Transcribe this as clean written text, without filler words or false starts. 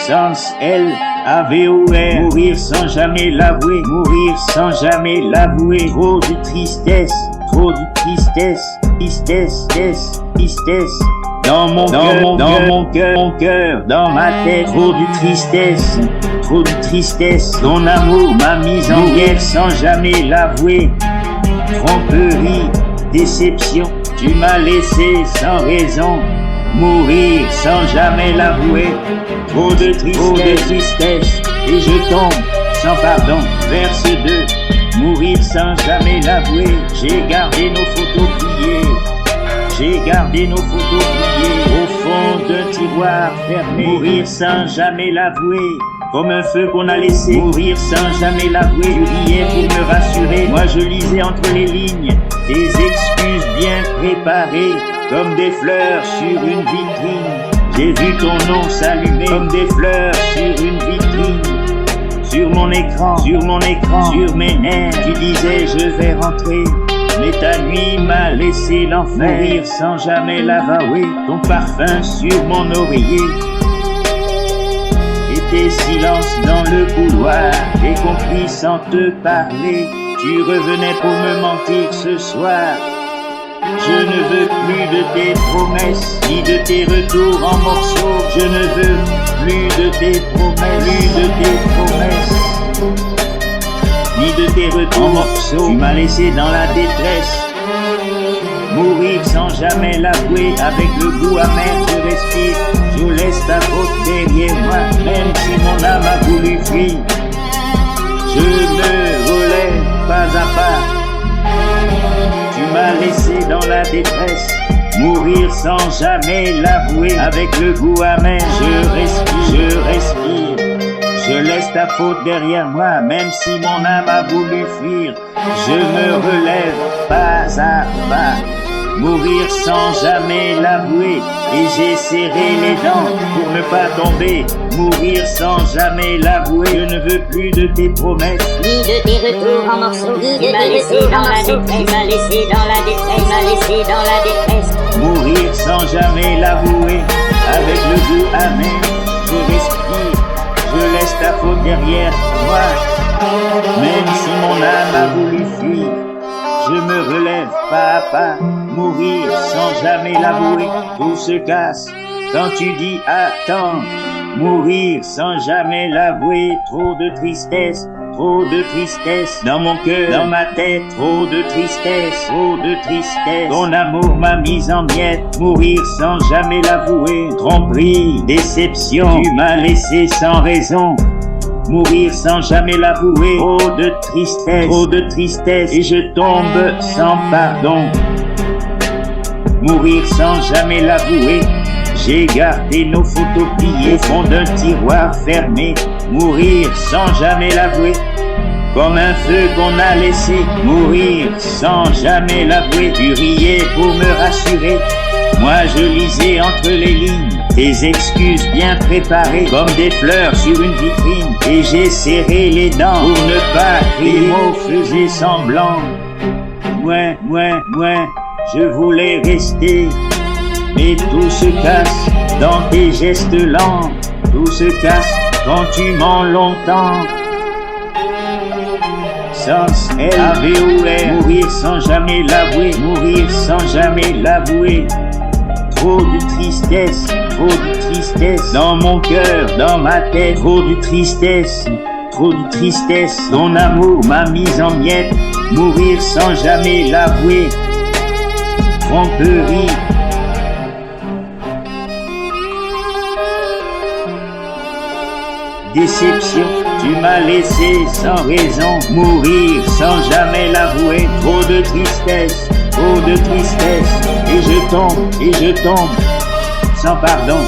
Sens L-A-V-O-R. Mourir sans jamais l'avouer, mourir sans jamais l'avouer. Trop de tristesse, trop de tristesse, tristesse, tristesse. Dans mon cœur, dans ma tête, trop de tristesse, trop de tristesse. Ton amour m'a mis en guerre sans jamais l'avouer. Tromperie, déception, tu m'as laissé sans raison. Mourir sans jamais l'avouer. Trop de tristesse, et je tombe sans pardon. Verse 2, mourir sans jamais l'avouer. J'ai gardé nos photos pliées. J'ai gardé nos photos pliées au fond d'un tiroir fermé. Mourir sans jamais l'avouer, comme un feu qu'on a laissé. Mourir sans jamais l'avouer, tu riais pour me rassurer. Moi je lisais entre les lignes tes excuses bien préparées, comme des fleurs sur une vitrine. J'ai vu ton nom s'allumer comme des fleurs sur une vitrine. Sur mon écran, sur mes nerfs, tu disais je vais rentrer. Mais ta nuit m'a laissé l'enfer. Mourir sans jamais l'avouer. Ton parfum sur mon oreiller et tes silences dans le couloir. J'ai compris sans te parler. Tu revenais pour me mentir ce soir. Je ne veux plus de tes promesses, ni de tes retours en morceaux. Je ne veux plus de tes promesses, ni de tes retours en morceaux. Tu m'as laissé dans la détresse. Mourir sans jamais l'avouer, avec le goût amer je respire. Je laisse ta faute derrière moi, même si mon âme a voulu fuir. Je me relève pas à pas. Tu m'as laissé dans la détresse. Mourir sans jamais l'avouer, avec le goût amer je respire. Je laisse ta faute derrière moi, même si mon âme a voulu fuir. Je me relève pas à pas. Mourir sans jamais l'avouer, et j'ai serré les dents pour ne pas tomber. Mourir sans jamais l'avouer, je ne veux plus de tes promesses, ni de tes retours en morceaux. Tu m'as laissé dans la détresse, tu m'as laissé dans la détresse, tu m'as laissé dans la détresse. Mourir sans jamais l'avouer, avec le goût amer, je respire. Je laisse ta faute derrière moi, même si mon âme a voulu fuir. Je me relève pas à pas, mourir sans jamais l'avouer. Tout se casse quand tu dis attends. Mourir sans jamais l'avouer. Trop de tristesse, trop de tristesse. Dans mon cœur, dans ma tête, trop de tristesse, trop de tristesse. Ton amour m'a mis en miettes. Mourir sans jamais l'avouer. Tromperie, déception, tu m'as laissé sans raison. Mourir sans jamais l'avouer. Trop de tristesse, et je tombe sans pardon. Mourir sans jamais l'avouer. J'ai gardé nos photos pliées au fond d'un tiroir fermé. Mourir sans jamais l'avouer, comme un feu qu'on a laissé. Mourir sans jamais l'avouer. Tu riais pour me rassurer. Moi je lisais entre les lignes tes excuses bien préparées, comme des fleurs sur une vitrine. Et j'ai serré les dents pour ne pas crier. Les mots faisaient semblant. Je voulais rester, mais tout se casse dans tes gestes lents. Tout se casse quand tu mens longtemps. Sens L-A-V-O-R. Mourir sans jamais l'avouer, mourir sans jamais l'avouer. Trop de tristesse, dans mon cœur, dans ma tête. Trop de tristesse, ton amour m'a mis en miettes. Mourir sans jamais l'avouer. Tromperie, déception, tu m'as laissé sans raison. Mourir sans jamais l'avouer. Trop de tristesse, et je tombe sans pardon.